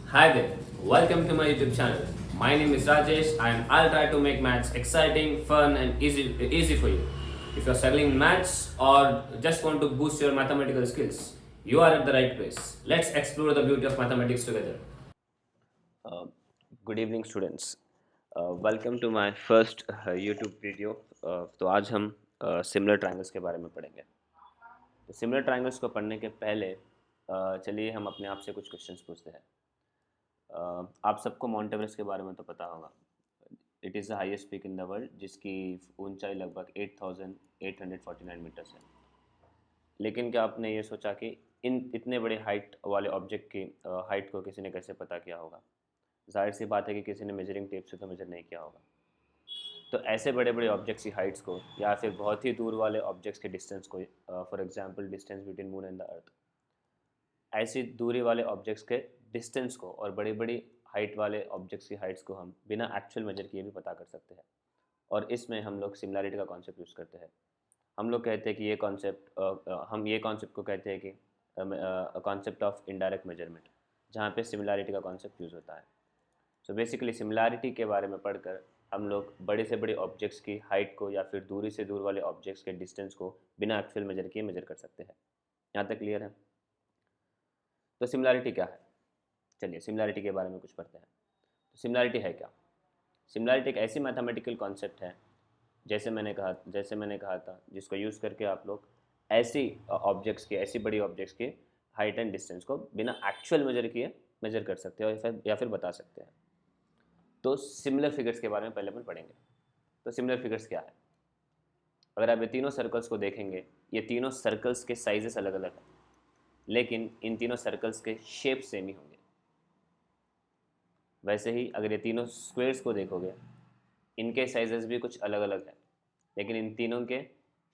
Hi there, welcome to my YouTube channel. My name is Rajesh and I'll try to make maths exciting, fun, and easy for you. If you're struggling in maths or just want to boost your mathematical skills, you are at the right place. Let's explore the beauty of mathematics together. Uh, Good evening students. Welcome to my first YouTube video. तो आज हम similar triangles के बारे में पढ़ेंगे। तो similar triangles को पढ़ने के पहले चलिए हम अपने आप से कुछ क्वेश्चंस पूछते हैं। आप सबको माउंट एवरेस्ट के बारे में तो पता होगा। It is the highest peak in the world जिसकी ऊंचाई लगभग 8,849 मीटर्स है। लेकिन क्या आपने ये सोचा कि इन इतने बड़े हाइट वाले ऑब्जेक्ट की हाइट को किसी ने कैसे पता किया होगा? जाहिर सी बात है कि किसी ने मेजरिंग टेप से तो मेजर नहीं किया होगा। तो ऐसे बड़े बड़े ऑब्जेक्ट्स की हाइट्स को या फिर बहुत ही दूर वाले ऑब्जेक्ट्स के डिस्टेंस को, for example distance between moon and the earth, ऐसी दूरी वाले ऑब्जेक्ट्स के डिस्टेंस को और बड़ी बड़ी हाइट वाले ऑब्जेक्ट्स की हाइट्स को हम बिना एक्चुअल मेजर किए भी पता कर सकते हैं। और इसमें हम लोग सिमिलैरिटी का कॉन्सेप्ट यूज़ करते हैं। हम लोग कहते हैं कि ये कॉन्सेप्ट हम ये कॉन्सेप्ट को कहते हैं कि कॉन्सेप्ट ऑफ इनडायरेक्ट मेजरमेंट, जहाँ पे सिमिलैरिटी का कॉन्सेप्ट यूज़ होता है। सो बेसिकली सिमिलैरिटी के बारे में पढ़कर हम लोग बड़े से बड़े ऑब्जेक्ट्स की हाइट को या फिर दूरी से दूर वाले ऑब्जेक्ट्स के डिस्टेंस को बिना एक्चुअल मेजर किए मेजर कर सकते हैं। यहाँ तक क्लियर है? तो सिमिलैरिटी क्या है? चलिए सिमिलैरिटी के बारे में कुछ पढ़ते हैं। तो सिमिलैरिटी है क्या? सिमिलैरिटी एक ऐसी मैथमेटिकल कॉन्सेप्ट है, जैसे मैंने कहा था, जिसको यूज़ करके आप लोग ऐसी ऑब्जेक्ट्स की, ऐसी बड़ी ऑब्जेक्ट्स की हाइट एंड डिस्टेंस को बिना एक्चुअल मेजर किए मेजर कर सकते हैं या फिर बता सकते हैं। तो सिमिलर फिगर्स के बारे में पहले अपन पढ़ेंगे। तो सिमिलर फिगर्स क्या है? अगर आप ये तीनों सर्कल्स को देखेंगे, ये तीनों सर्कल्स के साइजेस अलग अलग हैं, लेकिन इन तीनों सर्कल्स के शेप सेम ही होंगे। वैसे ही अगर ये तीनों स्क्वेयर्स को देखोगे, इनके साइजेस भी कुछ अलग अलग हैं, लेकिन इन तीनों के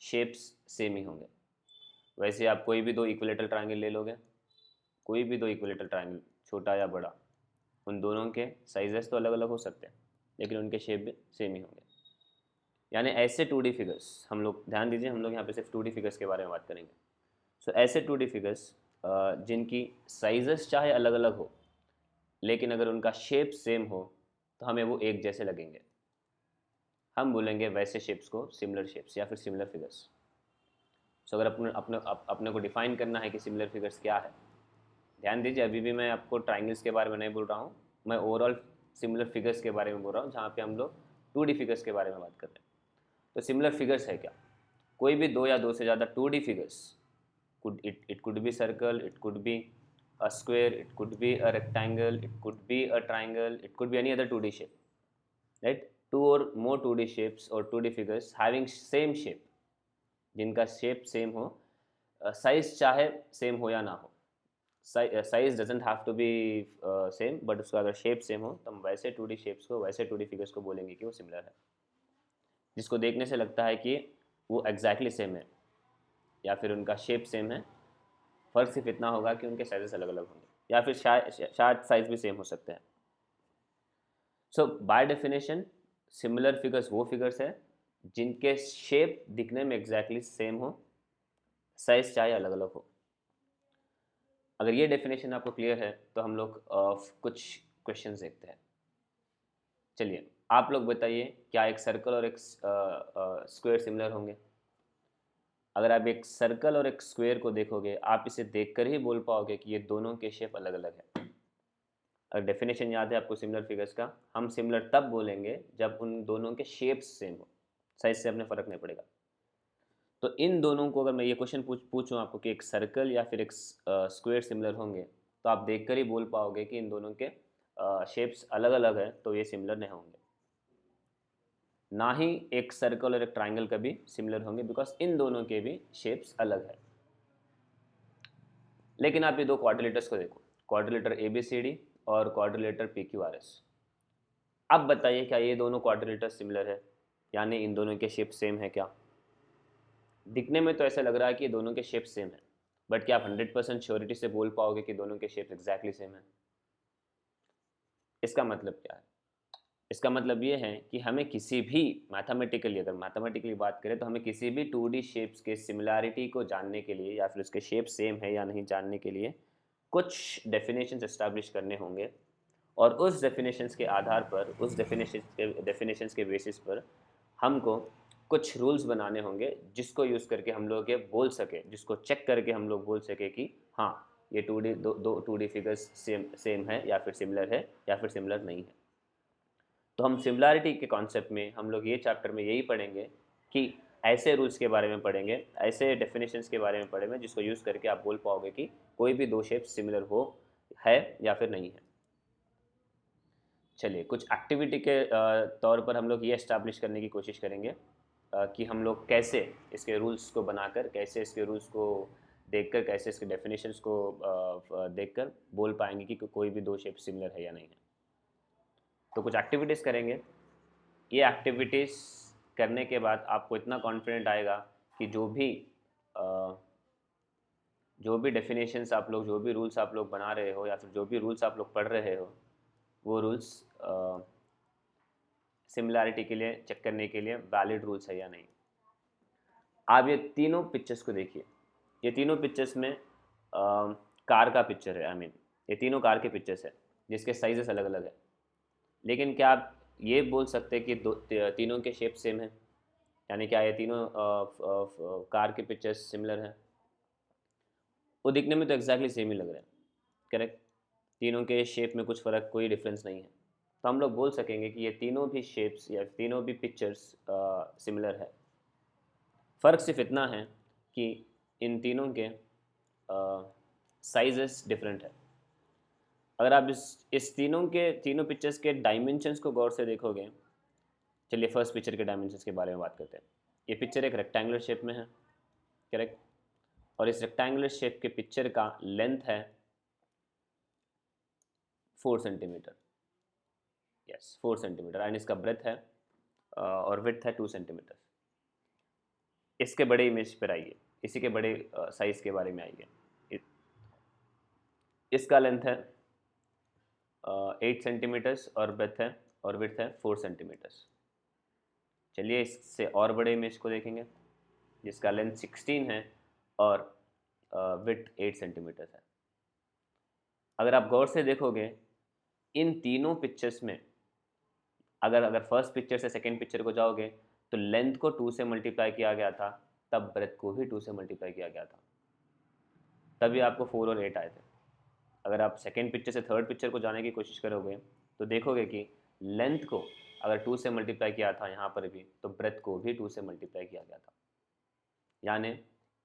शेप्स सेम ही होंगे। वैसे आप कोई भी दो इक्विलेटरल ट्रायंगल ले लोगे, कोई भी दो इक्विलेटरल ट्रायंगल, छोटा या बड़ा, उन दोनों के साइजेस तो अलग अलग हो सकते हैं, लेकिन उनके शेप भी सेम ही होंगे। यानी ऐसे 2D फिगर्स, हम लोग ध्यान दीजिए, हम लोग यहाँ पे सिर्फ 2D फिगर्स के बारे में बात करेंगे। सो ऐसे 2D फिगर्स जिनकी साइजेस चाहे अलग अलग हो, लेकिन अगर उनका शेप सेम हो तो हमें वो एक जैसे लगेंगे। हम बोलेंगे वैसे शेप्स को सिमिलर शेप्स या फिर सिमिलर फिगर्स। सो अगर अपने अपने अपने को डिफाइन करना है कि सिमिलर फिगर्स क्या है, ध्यान दीजिए, अभी भी मैं आपको ट्राइंगल्स के बारे में नहीं बोल रहा हूँ, मैं ओवरऑल सिमिलर फिगर्स के बारे में बोल रहा हूँ, जहाँ पे हम लोग 2D फिगर्स के बारे में बात कर रहे हैं। तो सिमिलर फिगर्स है क्या? कोई भी दो या दो से ज़्यादा 2D figures, it could be circle, it could be a square, it could be a rectangle, it could be a triangle, it could be any other 2D shape, right? Two or more 2D shapes or 2D figures having same shape, जिनका shape same हो, size चाहे same हो या ना हो, size doesn't have to be same, but उसका अगर shape same हो तो हम वैसे 2D शेप्स को, वैसे 2D फिगर्स को बोलेंगे कि वो सिमिलर है, जिसको देखने से लगता है कि वो एग्जैक्टली सेम है या फिर उनका शेप सेम है। फ़र्क सिर्फ इतना होगा कि उनके साइजेस अलग अलग होंगे या फिर शायद साइज भी सेम हो सकते हैं। सो बाय डेफिनेशन सिमिलर फिगर्स वो फिगर्स है जिनके शेप दिखने में एग्जैक्टली सेम हो, साइज चाहे अलग अलग हो। अगर ये डेफिनेशन आपको क्लियर है तो हम लोग कुछ क्वेश्चंस देखते हैं। चलिए आप लोग बताइए, क्या एक सर्कल और एक स्क्वायर सिमिलर होंगे? अगर आप एक सर्कल और एक स्क्वायर को देखोगे, आप इसे देखकर ही बोल पाओगे कि ये दोनों के शेप अलग अलग है। अगर डेफिनेशन याद है आपको सिमिलर फिगर्स का, हम सिमिलर तब बोलेंगे जब उन दोनों के शेप्स सेम हो, साइज से अपने फ़र्क नहीं पड़ेगा। तो इन दोनों को अगर मैं ये क्वेश्चन पूछूं आपको कि एक सर्कल या फिर एक स्क्वायर सिमिलर होंगे, तो आप देखकर ही बोल पाओगे कि इन दोनों के शेप्स अलग अलग है, तो ये सिमिलर नहीं होंगे। ना ही एक सर्कल और एक ट्राइंगल कभी सिमिलर होंगे, बिकॉज इन दोनों के भी शेप्स अलग है। लेकिन आप ये दो क्वाड्रिलेटर्स को देखो, quadrilateral A B C D और quadrilateral P Q R S. अब बताइए, क्या ये दोनों क्वाड्रिलेटर सिमिलर है, यानी इन दोनों के शेप सेम है क्या? दिखने में तो ऐसा लग रहा है कि ये दोनों के शेप सेम है, बट क्या आप 100% श्योरिटी से बोल पाओगे कि दोनों के शेप एग्जैक्टली सेम है? इसका मतलब क्या है? इसका मतलब ये है कि हमें किसी भी मैथमेटिकली, अगर मैथमेटिकली बात करें, तो हमें किसी भी 2D शेप्स के सिमिलैरिटी को जानने के लिए या फिर उसके शेप सेम है या नहीं जानने के लिए कुछ डेफिनेशंस एस्टैब्लिश करने होंगे और उस डेफिनेशंस के आधार पर, उस डेफिनेशंस के बेसिस पर हमको कुछ रूल्स बनाने होंगे जिसको यूज़ करके हम लोग ये बोल सके, जिसको चेक करके हम लोग बोल सके कि हाँ ये 2D दो 2D फिगर्स सेम है या फिर सिमिलर है या फिर सिमिलर नहीं है। तो हम सिमिलैरिटी के कॉन्सेप्ट में हम लोग ये चैप्टर में यही पढ़ेंगे कि ऐसे रूल्स के बारे में पढ़ेंगे, ऐसे डेफिनेशंस के बारे में पढ़ेंगे जिसको यूज़ करके आप बोल पाओगे कि कोई भी दो शेप सिमिलर हो है या फिर नहीं है। चलिए कुछ एक्टिविटी के तौर पर हम लोग ये इस्टेब्लिश करने की कोशिश करेंगे कि हम लोग कैसे इसके रूल्स को बनाकर, कैसे इसके रूल्स को देखकर, कैसे इसके डेफिनेशंस को देखकर बोल पाएंगे कि कोई भी दो शेप सिमिलर है या नहीं है। तो कुछ एक्टिविटीज़ करेंगे। ये एक्टिविटीज़ करने के बाद आपको इतना कॉन्फिडेंट आएगा कि जो भी डेफिनेशंस आप लोग, जो भी रूल्स आप लोग बना रहे हो या फिर जो भी रूल्स आप लोग पढ़ रहे हो, वो रूल्स सिमिलैरिटी के लिए चेक करने के लिए वैलिड रूल्स है या नहीं। आप ये तीनों पिक्चर्स को देखिए। ये तीनों पिक्चर्स में कार का पिक्चर है, ये तीनों कार के पिक्चर्स है जिसके साइजेस अलग अलग है। लेकिन क्या आप ये बोल सकते हैं कि तीनों के शेप सेम है? यानी क्या ये तीनों कार के पिक्चर्स सिमिलर हैं? वो दिखने में तो एग्जैक्टली सेम ही लग रहे हैं, करेक्ट। तीनों के शेप में कुछ फ़र्क, कोई डिफरेंस नहीं है। तो हम लोग बोल सकेंगे कि ये तीनों भी शेप्स या तीनों भी पिक्चर्स सिमिलर है। फ़र्क सिर्फ इतना है कि इन तीनों के साइजेस डिफरेंट है। अगर आप इस तीनों पिक्चर्स के डायमेंशंस को गौर से देखोगे। चलिए फर्स्ट पिक्चर के डायमेंशंस के बारे में बात करते हैं। ये पिक्चर एक रेक्टेंगुलर शेप में है, करेक्ट। और इस रेक्टेंगुलर शेप के पिक्चर का लेंथ है 4 सेंटीमीटर, यस 4 सेंटीमीटर, एंड इसका ब्रेथ है और विड्थ है 2 सेंटीमीटर। इसके बड़े इमेज पर आइए, इसी के बड़े साइज के बारे में आइए। इसका लेंथ है 8 सेंटीमीटर्स और ब्रेथ है और विड्थ है 4 सेंटीमीटर्स। चलिए इससे और बड़े इमेज को देखेंगे जिसका लेंथ 16 है और विड्थ 8 सेंटीमीटर है। अगर आप गौर से देखोगे इन तीनों पिक्चर्स में, अगर फर्स्ट पिक्चर से सेकंड पिक्चर को जाओगे तो लेंथ को 2 से मल्टीप्लाई किया गया था, तब ब्रेथ को भी 2 से मल्टीप्लाई किया गया था, तभी आपको 4 और 8 आए थे। अगर आप सेकंड पिक्चर से थर्ड पिक्चर को जाने की कोशिश करोगे तो देखोगे कि लेंथ को अगर 2 से मल्टीप्लाई किया था यहाँ पर भी, तो ब्रेथ को भी 2 से मल्टीप्लाई किया गया था। यानी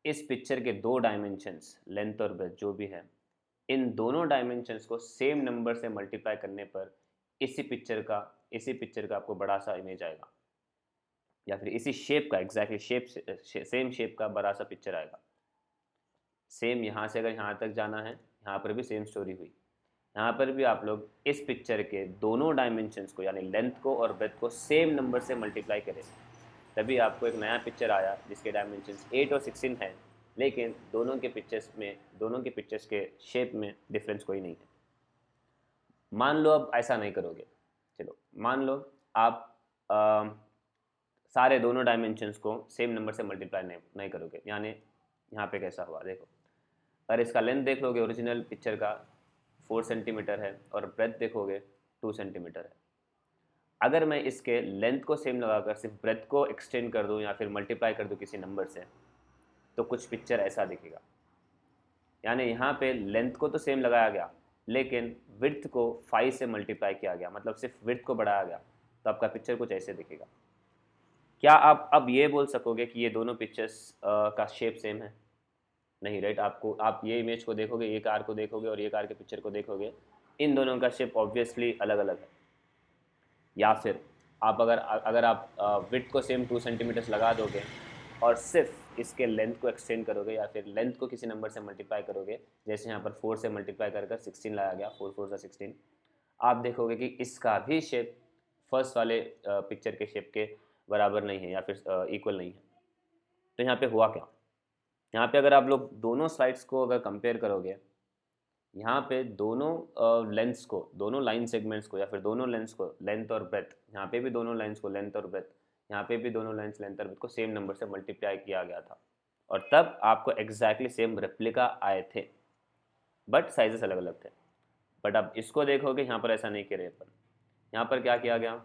इस पिक्चर के दो डायमेंशंस, लेंथ और ब्रेथ जो भी है, इन दोनों डायमेंशंस को सेम नंबर से मल्टीप्लाई करने पर इसी पिक्चर का आपको बड़ा सा इमेज आएगा, या फिर इसी शेप का, एग्जैक्टली सेम शेप का बड़ा सा पिक्चर आएगा। सेम यहाँ से अगर यहाँ तक जाना है, यहाँ पर भी सेम स्टोरी हुई। यहाँ पर भी आप लोग इस पिक्चर के दोनों डायमेंशंस को, यानी लेंथ को और ब्रेथ को सेम नंबर से मल्टीप्लाई करें, तभी आपको एक नया पिक्चर आया जिसके डायमेंशंस 8 और 16 हैं, लेकिन दोनों के पिक्चर्स के शेप में डिफरेंस कोई नहीं है। मान लो अब ऐसा नहीं करोगे, चलो मान लो आप सारे दोनों डायमेंशंस को सेम नंबर से मल्टीप्लाई नहीं करोगे। यानी यहाँ पे कैसा हुआ देखो, अगर इसका लेंथ देख लोगे ओरिजिनल पिक्चर का 4 सेंटीमीटर है और ब्रेथ देखोगे 2 सेंटीमीटर है। अगर मैं इसके लेंथ को सेम लगाकर सिर्फ ब्रेथ को एक्सटेंड कर दूं या फिर मल्टीप्लाई कर दूं किसी नंबर से, तो कुछ पिक्चर ऐसा दिखेगा। यानी यहाँ पे लेंथ को तो सेम लगाया गया, लेकिन विड्थ को 5 से मल्टीप्लाई किया गया, मतलब सिर्फ विड्थ को बढ़ाया गया, तो आपका पिक्चर कुछ ऐसे दिखेगा। क्या आप अब ये बोल सकोगे कि ये दोनों पिक्चर्स का शेप सेम है? नहीं, राइट। आप ये इमेज को देखोगे, ये कार को देखोगे और ये कार के पिक्चर को देखोगे, इन दोनों का शेप ऑब्वियसली अलग अलग है। या फिर आप अगर आप विड्थ को सेम 2 सेंटीमीटर्स लगा दोगे और सिर्फ इसके लेंथ को एक्सटेंड करोगे या फिर लेंथ को किसी नंबर से मल्टीप्लाई करोगे, जैसे यहाँ पर 4 से मल्टीप्लाई कर 16 लाया गया, 4 4 सा 16, आप देखोगे कि इसका भी शेप फर्स्ट वाले पिक्चर के शेप के बराबर नहीं है या फिर इक्वल नहीं है। तो यहाँ पे हुआ क्या? यहाँ पे अगर आप लोग दोनों साइड्स को अगर कंपेयर करोगे, यहाँ पे दोनों लेंथ्स को, दोनों लाइन सेगमेंट्स को या फिर दोनों लेंथ्स को, लेंथ और ब्रेथ, यहाँ पे भी दोनों लाइन्स को लेंथ और ब्रेथ, यहाँ पे भी दोनों लाइन्स लेंथ और ब्रेथ को सेम नंबर से मल्टीप्लाई किया गया था, और तब आपको एग्जैक्टली सेम रेप्लिका आए थे। बट साइजेस अलग अलग थे। बट अब इसको देखोगे, यहाँ पर ऐसा नहीं करे अपन। यहाँ पर क्या किया गया,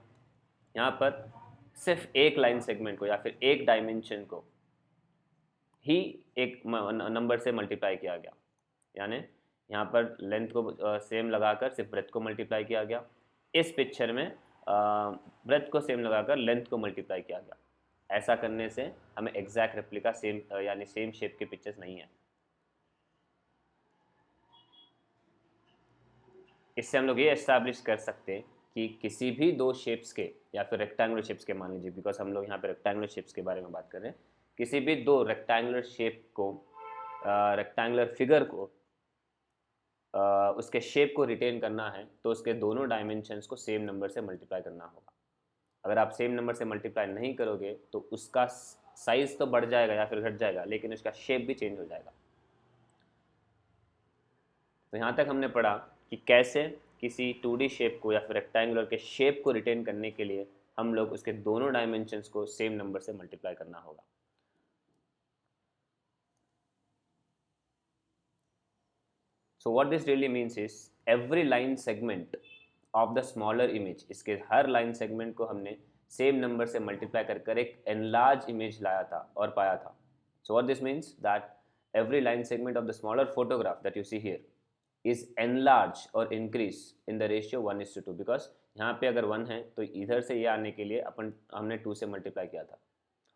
यहाँ पर सिर्फ एक लाइन सेगमेंट को या फिर एक डायमेंशन को ही एक नंबर से मल्टीप्लाई किया गया। यानी यहाँ पर लेंथ को सेम लगाकर सिर्फ ब्रेथ को मल्टीप्लाई किया गया। इस पिक्चर में ब्रेथ को सेम लगाकर लेंथ को मल्टीप्लाई किया गया। ऐसा करने से हमें एग्जैक्ट रेप्लिका सेम यानी सेम शेप के पिक्चर्स नहीं है। इससे हम लोग ये एस्टैब्लिश कर सकते हैं कि किसी भी दो शेप्स के या फिर रेक्टेंगुलर शेप्स के, मान लीजिए बिकॉज हम लोग यहाँ पे रेक्टेंगुलर शेप्स के बारे में बात कर रहे हैं, किसी भी दो रेक्टेंगुलर शेप को रेक्टेंगुलर फिगर को उसके शेप को रिटेन करना है तो उसके दोनों डायमेंशंस को सेम नंबर से मल्टीप्लाई करना होगा। अगर आप सेम नंबर से मल्टीप्लाई नहीं करोगे तो उसका साइज तो बढ़ जाएगा या फिर घट जाएगा, लेकिन उसका शेप भी चेंज हो जाएगा। तो यहाँ तक हमने पढ़ा कि कैसे किसी 2D शेप को या फिर रेक्टेंगुलर के शेप को रिटेन करने के लिए हम लोग उसके दोनों डायमेंशंस को सेम नंबर से मल्टीप्लाई करना होगा। So what this really means is every line segment of the smaller image, इसके हर लाइन सेगमेंट को हमने सेम नंबर से मल्टीप्लाई कर कर एक एनलार्ज इमेज लाया था और पाया था। So what this means that every line segment of the smaller photograph that you see here is enlarged or increase in the ratio 1:2 because यहाँ पे अगर 1 है तो इधर से ये आने के लिए हमने 2 से मल्टीप्लाई किया था।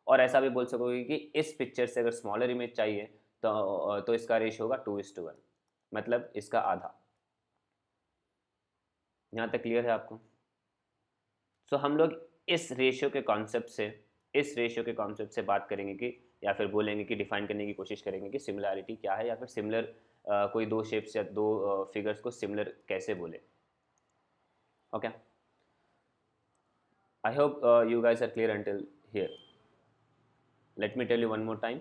और ऐसा भी बोल सकोगे कि इस पिक्चर से अगर स्मॉलर इमेज चाहिए तो इसका रेशियो होगा 2:1, मतलब इसका आधा। यहाँ तक क्लियर है आपको? सो हम लोग इस रेशियो के कॉन्सेप्ट से बात करेंगे कि या फिर बोलेंगे कि डिफाइन करने की कोशिश करेंगे कि सिमिलैरिटी क्या है या फिर सिमिलर कोई दो शेप्स या दो फिगर्स को सिमिलर कैसे बोले। Okay, I hope you guys are clear until here. Let me tell you one more time.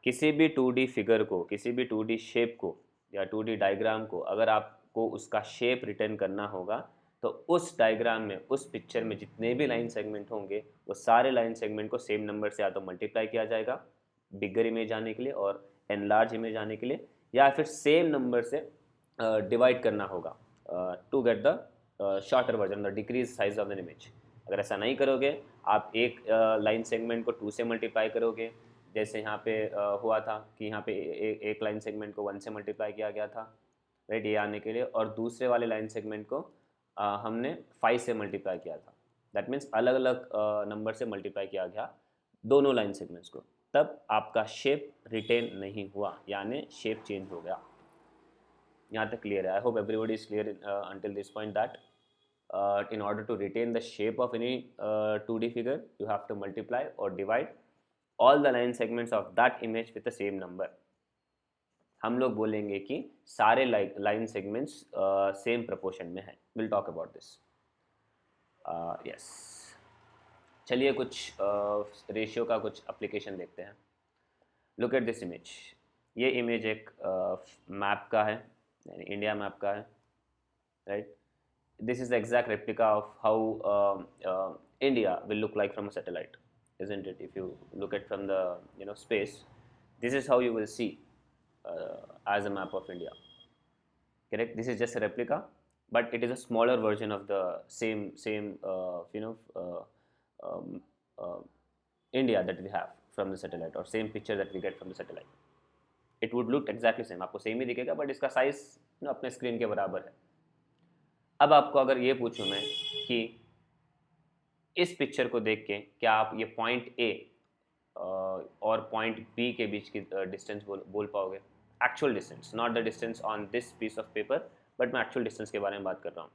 किसी भी 2D फिगर को, किसी भी 2D शेप को या 2D डायग्राम को अगर आपको उसका शेप रिटर्न करना होगा तो उस डायग्राम में, उस पिक्चर में जितने भी लाइन सेगमेंट होंगे वो सारे लाइन सेगमेंट को सेम नंबर से या तो मल्टीप्लाई किया जाएगा बिगर इमेज आने के लिए और एनलार्ज इमेज आने के लिए, या फिर सेम नंबर से डिवाइड करना होगा to get the shorter version, the decrease size of the image. अगर ऐसा नहीं करोगे, आप एक लाइन सेगमेंट को 2 से मल्टीप्लाई करोगे, जैसे यहाँ पे हुआ था कि यहाँ पे एक लाइन सेगमेंट को 1 से मल्टीप्लाई किया गया था, राइट, ये आने के लिए, और दूसरे वाले लाइन सेगमेंट को हमने 5 से मल्टीप्लाई किया था। दैट मीन्स अलग अलग नंबर से मल्टीप्लाई किया गया दोनों लाइन सेगमेंट्स को, तब आपका शेप रिटेन नहीं हुआ, यानी शेप चेंज हो गया। यहाँ तक क्लियर है? I hope everybody is clear until this point that in order to retain the shape of any 2D figure, you have to multiply or divide all the line segments of that image with the same number. हम लोग बोलेंगे कि सारे line segments same proportion में है। Will talk about this. Yes, चलिए कुछ ratio का कुछ एप्लीकेशन देखते हैं। Look at this image. ये इमेज एक मैप का है, यानी इंडिया मैप का है, right. This is the exact replica of how India will look like from a satellite, isn't it? If you look at from the space, this is how you will see as a map of India. Correct? This is just a replica, but it is a smaller version of the same India that we have from the satellite, or same picture that we get from the satellite. It would look exactly same. आपको same ही दिखेगा, but इसका size अपने screen के बराबर है। अब आपको अगर ये पूछूं मैं कि इस पिक्चर को देख के क्या आप ये पॉइंट ए और पॉइंट बी के बीच की डिस्टेंस बोल पाओगे? Actual distance, not the distance on this piece of paper, but मैं एक्चुअल डिस्टेंस के बारे में बात कर रहा हूँ।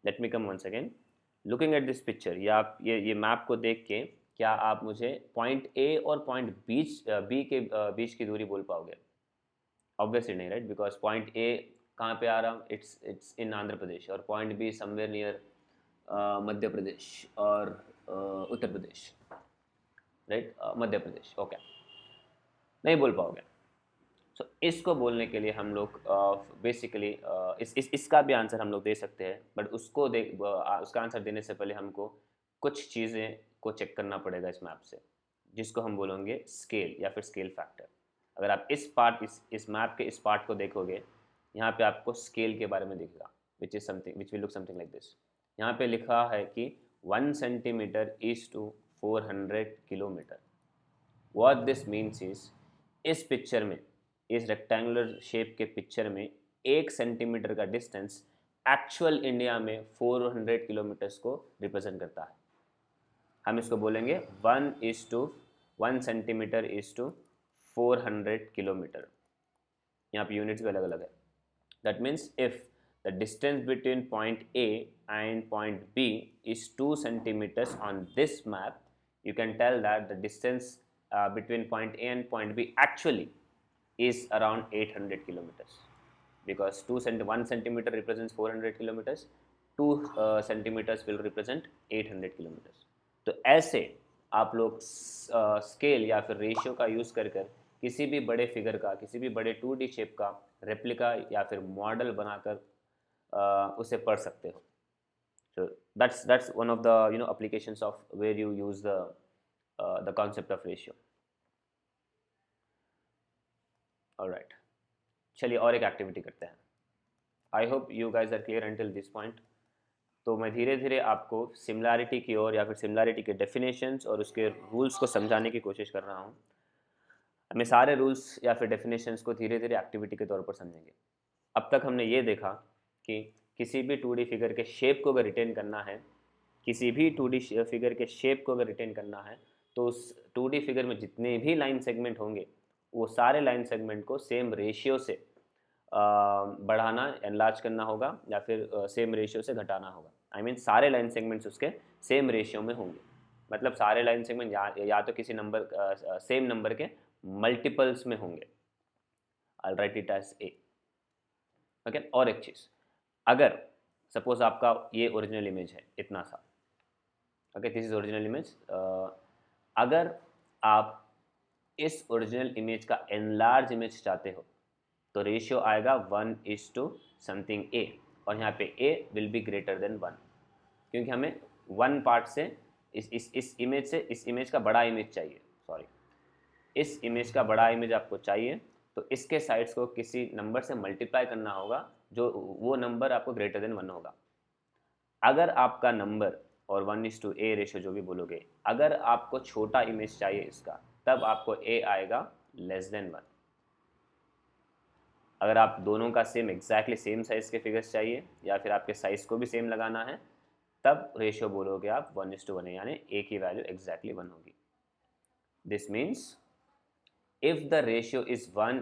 Let me come once again. Looking at this picture, या आप ये मैप को देख के क्या आप मुझे पॉइंट ए और पॉइंट बी के बीच की दूरी बोल पाओगे? ऑब्वियसली नहीं, राइट, बिकॉज पॉइंट ए कहाँ पे आ रहा? इट्स इन आंध्र प्रदेश, और point be somewhere near Madhya Pradesh और उत्तर प्रदेश, राइट, मध्य प्रदेश। ओके, नहीं बोल पाओगे। सो इसको बोलने के लिए हम लोग बेसिकली इसका भी आंसर हम लोग दे सकते हैं, बट उसका आंसर देने से पहले हमको कुछ चीज़ें को चेक करना पड़ेगा इस मैप से, जिसको हम बोलेंगे स्केल या फिर स्केल फैक्टर। अगर आप इस मैप के इस पार्ट को देखोगे, यहाँ पे आपको स्केल के बारे में दिखेगा, which will look something like this. यहाँ पे लिखा है कि 1 centimetre is to 400 kilometre. What this means is, इस पिक्चर में, इस रेक्टेंगुलर शेप के पिक्चर में 1 सेंटीमीटर का डिस्टेंस एक्चुअल इंडिया में 400 किलोमीटर्स को रिप्रेजेंट करता है। हम इसको बोलेंगे 1 सेंटीमीटर इज टू 400 किलोमीटर। यहाँ पे यूनिट्स भी अलग अलग है। That means if the distance between point A and point B is 2 centimetres on this map, you can tell that the distance between point A and point B actually is around 800 kilometers, because 1 centimeter represents 400 kilometers, 2 centimeters will represent 800 kilometers. तो ऐसे आप लोग scale या फिर ratio का use कर कर किसी भी बड़े फिगर का, किसी भी बड़े 2D शेप का रेप्लिका या फिर मॉडल बनाकर उसे पढ़ सकते हो. So that's one of the applications of where you use the concept of ratio. All right. चलिए और एक एक्टिविटी करते हैं. I hope you guys are clear until this point. तो मैं धीरे धीरे आपको सिमिलैरिटी की ओर या फिर सिमिलैरिटी के डेफिनेशंस और उसके रूल्स को समझाने की कोशिश कर रहा हूँ. हमें सारे रूल्स या फिर डेफिनेशंस को धीरे धीरे एक्टिविटी के तौर पर समझेंगे. अब तक हमने ये देखा कि किसी भी 2D फिगर के शेप को अगर रिटेन करना है, किसी भी 2D फिगर के शेप को अगर रिटेन करना है, तो उस 2D फिगर में जितने भी लाइन सेगमेंट होंगे वो सारे लाइन सेगमेंट को सेम रेशियो से बढ़ाना, एनलार्ज करना होगा या फिर सेम रेशियो से घटाना होगा. आई मीन सारे लाइन सेगमेंट्स उसके सेम रेशियो में होंगे. मतलब सारे लाइन सेगमेंट या तो किसी नंबर सेम नंबर के मल्टीपल्स में होंगे. I write it as A. Okay. और एक चीज़, अगर सपोज आपका ये ओरिजिनल इमेज है इतना सा, okay, this is original image. अगर आप इस ओरिजिनल इमेज का एनलार्ज इमेज चाहते हो तो रेशियो आएगा 1:, समथिंग a, और यहाँ पे a will be greater than 1, क्योंकि हमें 1 पार्ट से इस इमेज से इस इमेज का बड़ा इमेज चाहिए. सॉरी, इस इमेज का बड़ा इमेज आपको चाहिए, तो इसके साइड्स को किसी नंबर से मल्टीप्लाई करना होगा, जो वो नंबर आपको ग्रेटर देन 1 होगा. अगर आपका नंबर और 1:a रेशियो जो भी बोलोगे, अगर आपको छोटा इमेज चाहिए इसका, तब आपको a आएगा लेस देन 1. अगर आप दोनों का एग्जैक्टली सेम साइज़ के फिगर्स चाहिए या फिर आपके साइज़ को भी सेम लगाना है, तब रेशियो बोलोगे आप 1:1 है, यानी a की वैल्यू एग्जैक्टली 1 होगी. This means if the ratio is 1:,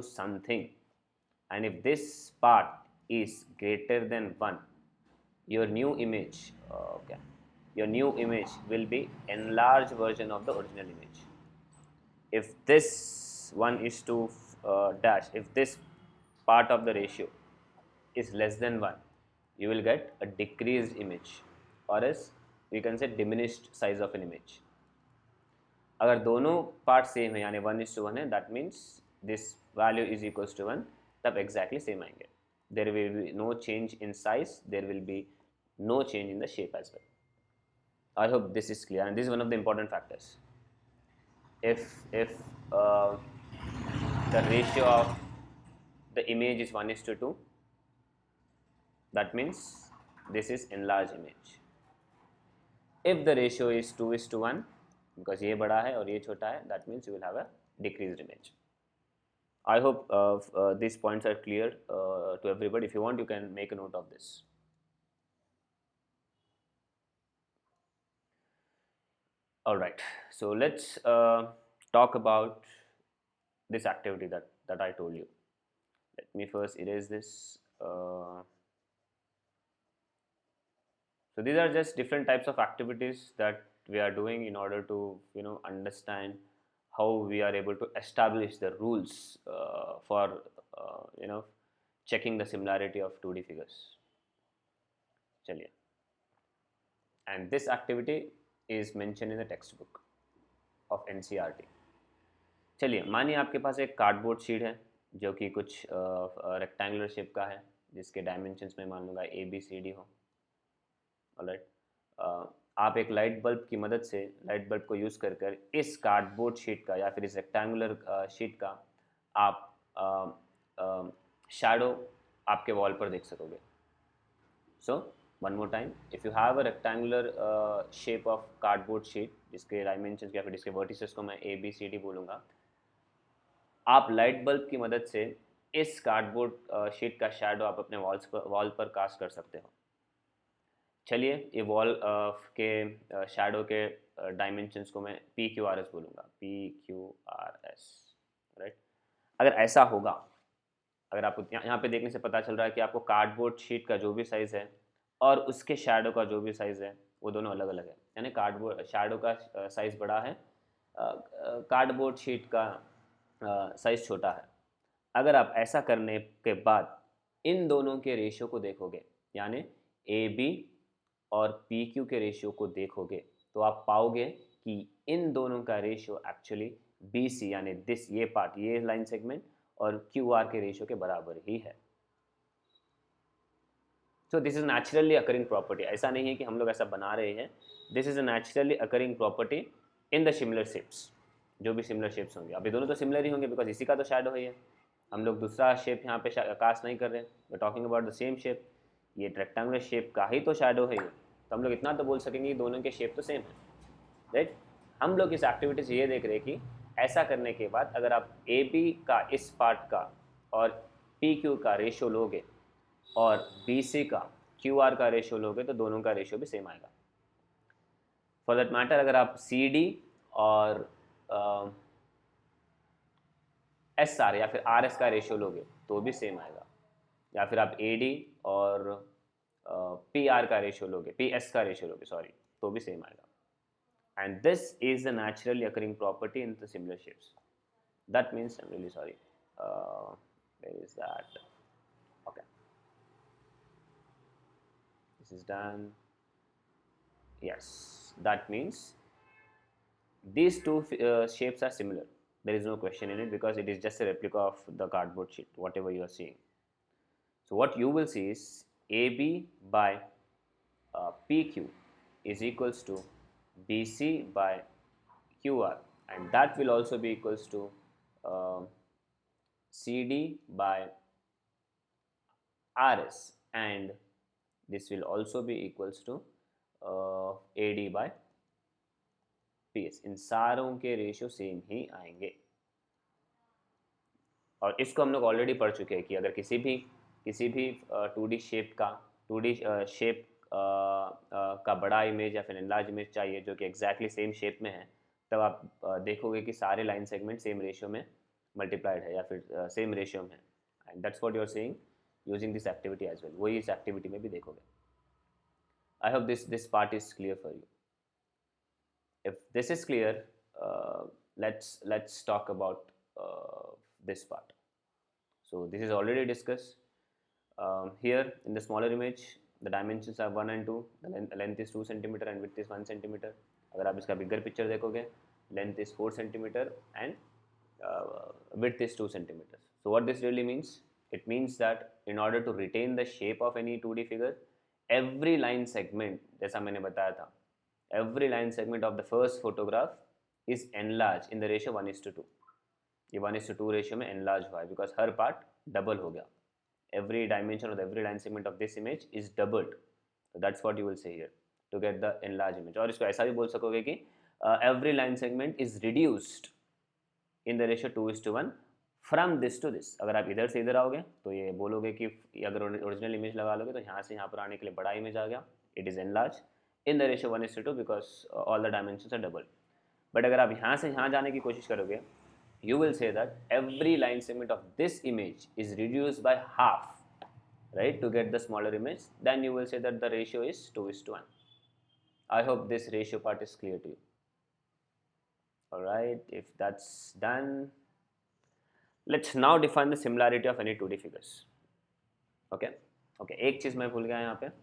something, and if this part is greater than 1, your new image will be enlarged version of the original image. If this 1:, if this part of the ratio is less than 1, you will get a decreased image, or as we can say diminished size of an image. अगर दोनों part same है यानी 1:1 है, that means this value is equals to 1, तब exactly same आएंगे. There will be no change in size, there will be no change in the shape as well. I hope this is clear, and this is one of the important factors. if the ratio of the image is 1:2, that means this is enlarged image. If the ratio is 2:1, because ये बड़ा है और ये छोटा है, that means you will have a decreased image. I hope these points are clear to everybody. If you want, you can make a note of this. All right, so let's talk about this activity that I told you. Let me first erase this. So these are just different types of activities that we are doing in order to understand how we are able to establish the rules for checking the similarity of 2D figures. चलिए, and this activity is mentioned in the textbook of NCERT. चलिए, मानिए आपके पास एक cardboard sheet है जो कि कुछ rectangular shape का है, जिसके डायमेंशंस में मान लूँगा ABCD हो. ऑलराइट, आप एक लाइट बल्ब की मदद से, लाइट बल्ब को यूज़ कर इस कार्डबोर्ड शीट का या फिर इस रेक्टेंगुलर शीट का आप शैडो आपके वॉल पर देख सकोगे. So one more time, if you have a rectangular shape of cardboard sheet जिसके डायमेंशन या फिर जिसके वर्टिसेस को मैं ए बी सी डी बोलूँगा, आप लाइट बल्ब की मदद से इस कार्डबोर्ड शीट का शैडो आप अपने वॉल पर कास्ट कर सकते हो. चलिए ये वॉल के शैडो के डायमेंशंस को मैं पी क्यू आर एस बोलूँगा, P Q R S, right. अगर ऐसा होगा, अगर आपको यहाँ पे देखने से पता चल रहा है कि आपको कार्डबोर्ड शीट का जो भी साइज़ है और उसके शैडो का जो भी साइज़ है वो दोनों अलग अलग है. यानी कार्डबोर्ड शैडो का साइज़ बड़ा है, कार्डबोर्ड शीट का साइज़ छोटा है. अगर आप ऐसा करने के बाद इन दोनों के रेशियो को देखोगे, यानी ए बी और पी क्यू के रेशियो को देखोगे, तो आप पाओगे कि इन दोनों का रेशियो एक्चुअली बी सी यानी दिस ये पार्ट, ये लाइन सेगमेंट और क्यू आर के रेशियो के बराबर ही है. So this is naturally occurring property. ऐसा नहीं है कि हम लोग ऐसा बना रहे हैं. This is a naturally occurring property in the similar shapes. जो भी सिमिलर शेप्स होंगे, अब ये दोनों तो सिमिलर ही होंगे बिकॉज इसी का तो शैडो है ये. हम लोग दूसरा शेप यहाँ पे कास्ट नहीं कर रहे हैं, we talking about the same shape. ये रेक्टेंगुलर शेप का ही तो शैडो है ये, तो हम लोग इतना तो बोल सकेंगे दोनों के शेप तो सेम है, राइट. हम लोग इस एक्टिविटी से ये देख रहे हैं कि ऐसा करने के बाद अगर आप ए बी का इस पार्ट का और पी क्यू का रेशियो लोगे और बी सी का क्यू आर का रेशियो लोगे तो दोनों का रेशियो भी सेम आएगा. फॉर दैट मैटर अगर आप सी डी और एस आर या फिर आर एस का रेशियो लोगे तो भी सेम आएगा, या फिर आप ए डी और पी आर का रेशियो लोगे, पी एस का रेशियो लोगे सॉरी, तो भी सेम आएगा. And this is the naturally occurring property in the similar shapes. That means, I'm really sorry, where is that? Okay, this is done. Yes, that means these two shapes are similar. There is no question in it because it is just a replica of the cardboard sheet, whatever you are seeing. So what you will see is AB by PQ is equals to BC by QR, and that will also be equals to CD by RS, and this will also be equals to AD by PS. इन सारों के ratio same ही आएंगे. और इसको हम लोग already पढ़ चुके हैं कि अगर किसी भी 2D शेप का 2D शेप का बड़ा इमेज या फिर एनलार्ज इमेज चाहिए जो कि एग्जैक्टली सेम शेप में है, तब आप देखोगे कि सारे लाइन सेगमेंट सेम रेशियो में मल्टीप्लाइड है या फिर सेम रेशियो में है. And that's what you are saying using this activity as well. वही इस एक्टिविटी में भी देखोगे. I hope this part is clear for you. If this is clear, let's talk about this part. So this is already discussed. Here in the smaller image the dimensions are 1 and 2. The length is 2 centimeter and width is 1 centimeter. अगर आप इसका bigger picture देखोगे, length is 4 centimeter and width is 2 centimeters. So what this really means? It means that in order to retain the shape of any 2D figure, every line segment, जैसा मैंने बताया था, every line segment of the first photograph is enlarged in the ratio 1:2. ये 1:2 ratio में enlarge हुआ है because her part double हो गया. every dimension of every line segment of this image is doubled. So that's what you will say here to get the enlarged image. और इसको ऐसा भी बोल सकोगे कि every line segment is reduced in the ratio 2:1 from this to this. अगर आप इधर से इधर आओगे तो ये बोलोगे कि अगर ओरिजिनल इमेज लगा लोगे तो यहाँ से यहाँ पर आने के लिए बड़ा इमेज आ गया. It is enlarge in the ratio 1:2 because all the dimensions are double. But अगर आप यहाँ से यहाँ जाने की कोशिश करोगे, you will say that every line segment of this image is reduced by half, right, to get the smaller image. Then you will say that the ratio is 2:1. I hope this ratio part is clear to you. All right, if that's done, let's now define the similarity of any 2D figures. Okay, एक चीज़ मैं भूल गया यहाँ पे.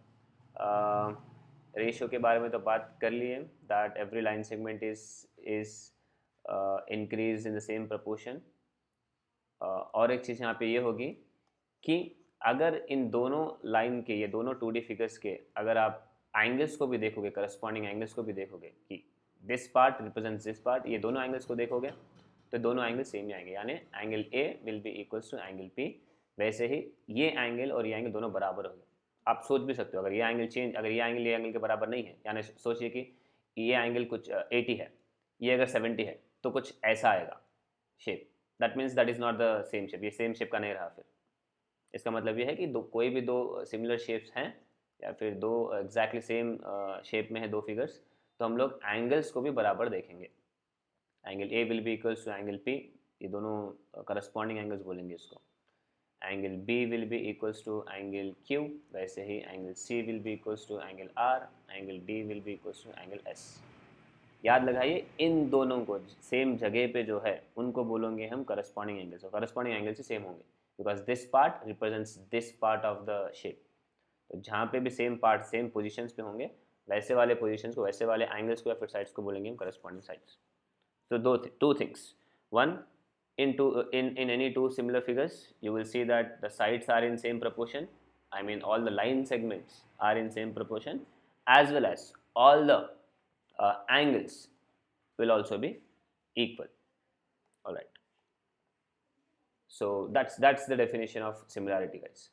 Ratio के बारे में तो बात कर लिए, that every line segment is increase in the same proportion. और एक चीज़ यहाँ पे ये होगी कि अगर इन दोनों लाइन के, ये दोनों 2D फिगर्स के, अगर आप एंगल्स को भी देखोगे, करस्पॉन्डिंग एंगल्स को भी देखोगे कि this part represents this part, ये दोनों एंगल्स को देखोगे तो दोनों एंगल सेम ही आएंगे, यानी angle A will be equals to angle P. वैसे ही ये एंगल और ये एंगल दोनों बराबर होंगे। आप सोच भी सकते हो, अगर ये एंगल चेंज, अगर ये एंगल के बराबर नहीं है, यानी सोचिए कि ये एंगल कुछ 80 है, ये अगर 70 है, तो कुछ ऐसा आएगा shape, that means that is not the same shape, ये सेम शेप का नहीं रहा। फिर इसका मतलब ये है कि कोई भी दो सिमिलर शेप्स हैं या फिर दो एग्जैक्टली सेम शेप में है दो फिगर्स, तो हम लोग एंगल्स को भी बराबर देखेंगे। Angle A will be equals to angle P, ये दोनों करस्पॉन्डिंग एंगल्स बोलेंगे इसको। Angle B will be equals to angle Q, वैसे ही angle C will be equals to angle R, angle D will be equals to angle S. याद लगाइए, इन दोनों को सेम जगह पे जो है उनको बोलेंगे हम करस्पॉन्डिंग एंगल्स, और करस्पॉन्डिंग एंगल से सेम होंगे because this part represents this part of the shape. तो जहाँ पे भी सेम पार्ट सेम पोजीशंस पे होंगे, वैसे वाले पोजीशंस को, वैसे वाले एंगल्स को या फिर साइड्स को बोलेंगे हम corresponding sides. So two things. One, in any two similar figures, you will see that the sides are in same proportion. I mean, all the line segments are in same proportion, as well as all the angles will also be equal. All right. So that's the definition of similarity, guys.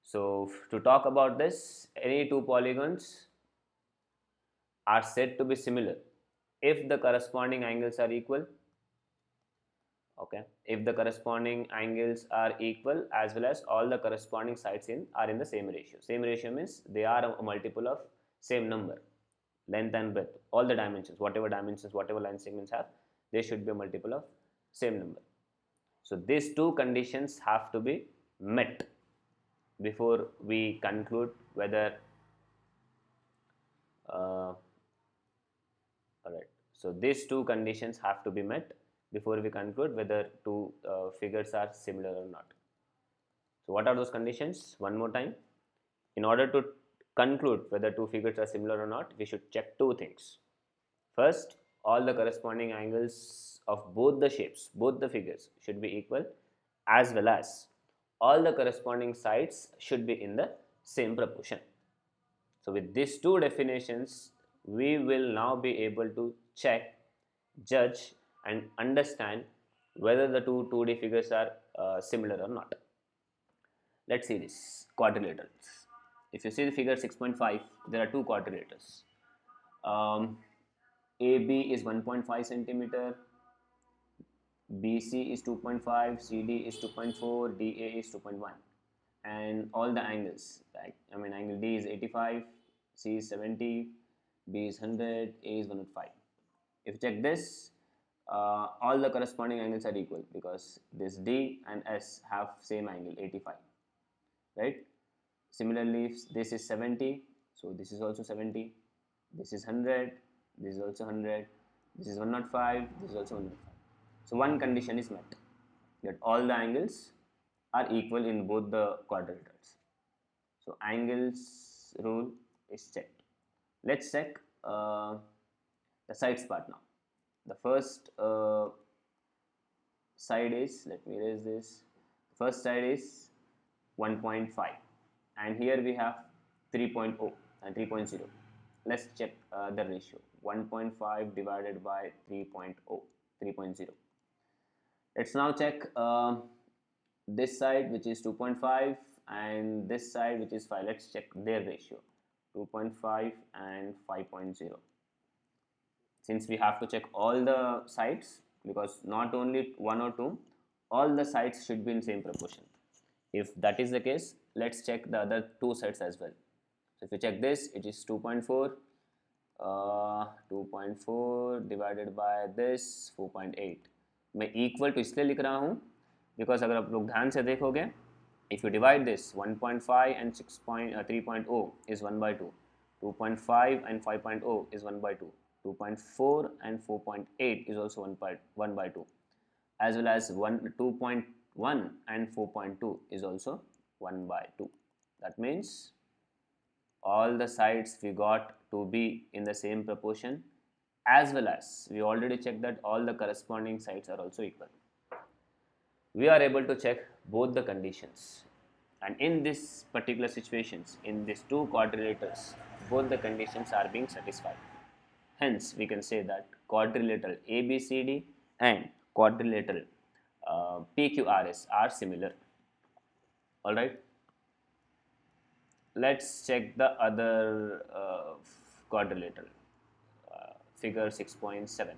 So to talk about this, any two polygons are said to be similar if the corresponding angles are equal. Okay, if the corresponding angles are equal, as well as all the corresponding sides are in the same ratio. Same ratio means they are a multiple of same number, length and breadth, all the dimensions, whatever line segments have, they should be a multiple of same number. So these two conditions have to be met before we conclude whether alright, so these two conditions have to be met before we conclude whether two figures are similar or not. So what are those conditions? One more time. In order to conclude whether two figures are similar or not, we should check two things. First, all the corresponding angles of both the shapes, both the figures should be equal, as well as all the corresponding sides should be in the same proportion. So with these two definitions, we will now be able to check, judge and understand whether the two 2D figures are similar or not. Let's see this quadrilaterals. If you see the figure 6.5, there are two quadrilaters. AB is 1.5 centimeter, BC is 2.5, CD is 2.4, DA is 2.1, and all the angles, like angle D is 85, C is 70, B is 100, A is 105. If you check this, all the corresponding angles are equal because this D and S have same angle 85, right? Similarly, if this is 70, so this is also 70, this is 100, this is also 100, this is 105, this is also 105. So one condition is met, that all the angles are equal in both the quadrilaters. So angles rule is checked. Let's check the sides part now. The first side is, let me erase this, first side is 1.5 and here we have 3.0 and 3.0. Let's check the ratio, 1.5 divided by 3.0. Let's now check this side, which is 2.5, and this side, which is 5. Let's check their ratio, 2.5 and 5.0. Since we have to check all the sides, because not only one or two, all the sides should be in same proportion. If that is the case, let's check the other two sides as well. So if you check this, it is 2.4, 2.4 divided by this 4.8. मैं equal to इसलिए लिख रहा हूँ because अगर आप लोग ध्यान से देखोगे, if you divide this 1.5 and 3.0 is 1 by 2, 2.5 and 5.0 is 1 by 2, 2.4 and 4.8 is also 1 by 2, as well as 2.1 and 4.2 is also 1 by 2. That means all the sides we got to be in the same proportion, as well as we already checked that all the corresponding sides are also equal. We are able to check both the conditions, and in this particular situations, in these two quadrilaters, both the conditions are being satisfied. Hence we can say that quadrilateral ABCD and quadrilateral PQRS are similar. All right. Let's check the other quadrilateral, figure 6.7.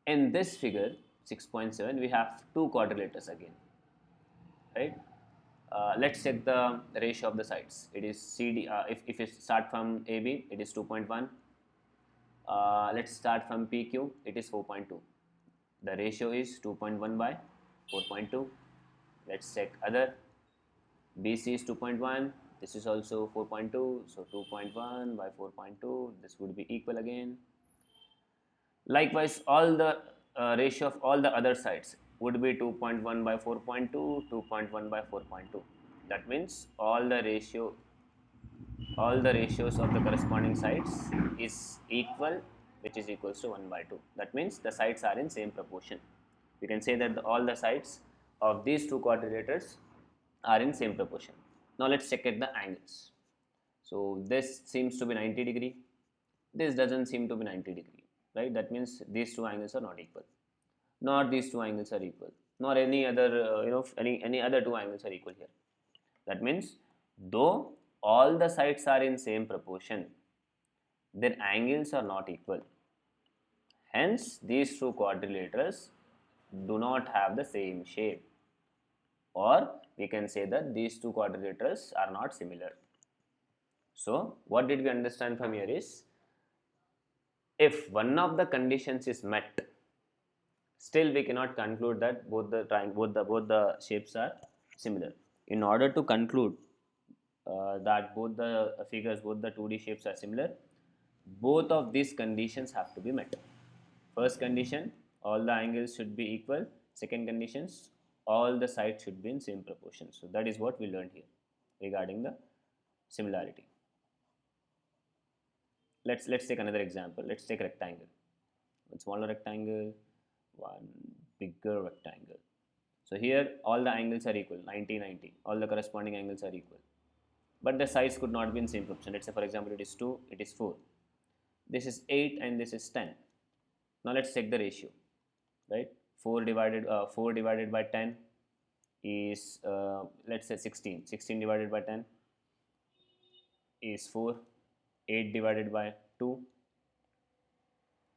In this figure 6.7, we have two quadrilaters again, right? Let's check the ratio of the sides. It is CD. If you start from AB, it is 2.1. Let's start from PQ. It is 4.2. The ratio is 2.1 by 4.2. Let's check other. BC is 2.1. This is also 4.2. So 2.1 by 4.2. This would be equal again. Likewise, all the ratio of all the other sides would be 2.1 by 4.2, 2.1 by 4.2. That means all the ratios of the corresponding sides is equal, which is equals to 1 by 2. That means the sides are in same proportion. We can say that all the sides of these two quadrilaters are in same proportion. Now let's check at the angles. So this seems to be 90 degree. This doesn't seem to be 90 degree, right? That means these two angles are not equal. Nor these two angles are equal. Nor any other, any other two angles are equal here. That means though all the sides are in same proportion, their angles are not equal. Hence, these two quadrilaters do not have the same shape. Or we can say that these two quadrilaters are not similar. So, what did we understand from here is, if one of the conditions is met, still we cannot conclude that both the shapes are similar. In order to conclude that both the figures, both the 2D shapes are similar, both of these conditions have to be met. First condition, all the angles should be equal. Second conditions, all the sides should be in same proportion. So that is what we learned here regarding the similarity. Let's take another example. Let's take rectangle. One smaller rectangle, one bigger rectangle. So here all the angles are equal, 90, 90. All the corresponding angles are equal. But the sides could not be in same proportion. Let's say for example it is 2, it is 4. This is 8 and this is 10. Now let's check the ratio, right? 4 divided by 10 is let's say 16. 16 divided by 10 is 4. 8 divided by 2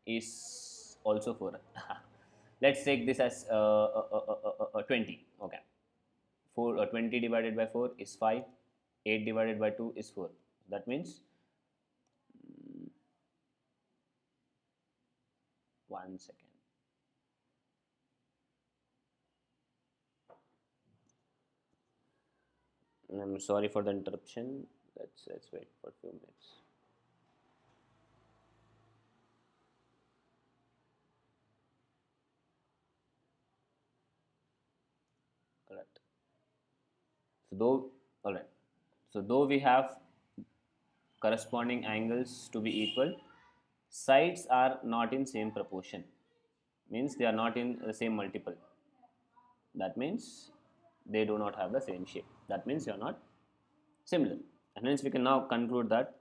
is also 4. Let's take this as 20. Okay. 20 divided by 4 is 5. 8 divided by 2 is 4. That means 1 second. I'm sorry for the interruption. Let's wait for a few minutes. All right. So though we have corresponding angles to be equal, sides are not in same proportion. Means they are not in the same multiple. That means they do not have the same shape. That means they are not similar. And hence we can now conclude that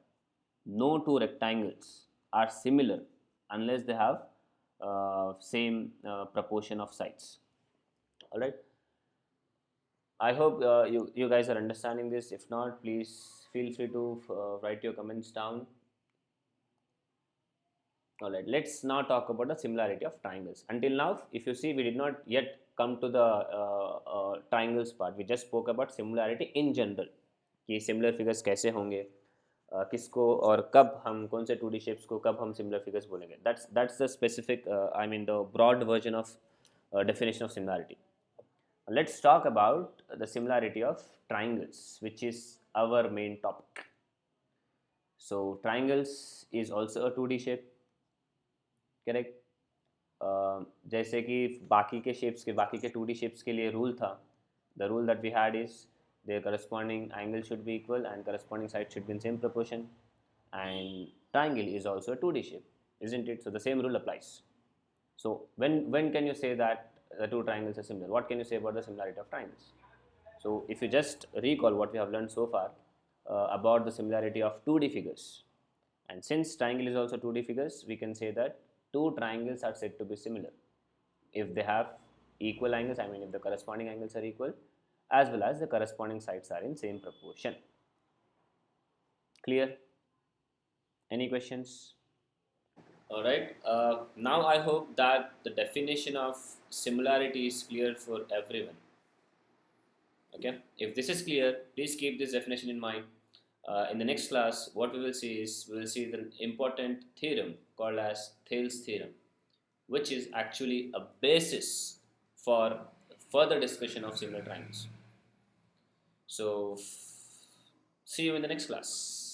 no two rectangles are similar unless they have same proportion of sides. All right. I hope you guys are understanding this. If not, please feel free to write your comments down. All right, let's now talk about the similarity of triangles. Until now, if you see, we did not yet come to the triangles part. We just spoke about similarity in general. कि similar figures कैसे होंगे, किसको और कब हम कौन से 2D shapes को कब हम similar figures बोलेंगे. That's the specific, I mean the broad version of definition of similarity. Let's talk about the similarity of triangles, which is our main topic. So triangles is also a 2D shape. Correct. जैसे कि बाकी के shapes के, बाकी के 2D shapes के लिए rule था. The rule that we had is their corresponding angle should be equal and corresponding side should be in same proportion, and triangle is also a 2D shape, isn't it? So the same rule applies. So when can you say that the two triangles are similar? What can you say about the similarity of triangles? So if you just recall what we have learned so far about the similarity of 2D figures, and since triangle is also 2D figures, we can say that two triangles are said to be similar. if they have equal angles, I mean if the corresponding angles are equal, as well as the corresponding sides are in same proportion. Clear? Any questions? All right. Now I hope that the definition of similarity is clear for everyone. Okay. If this is clear, please keep this definition in mind. In the next class, what we will see is we will see the important theorem called as Thales theorem, which is actually a basis for further discussion of similar triangles. So, see you in the next class.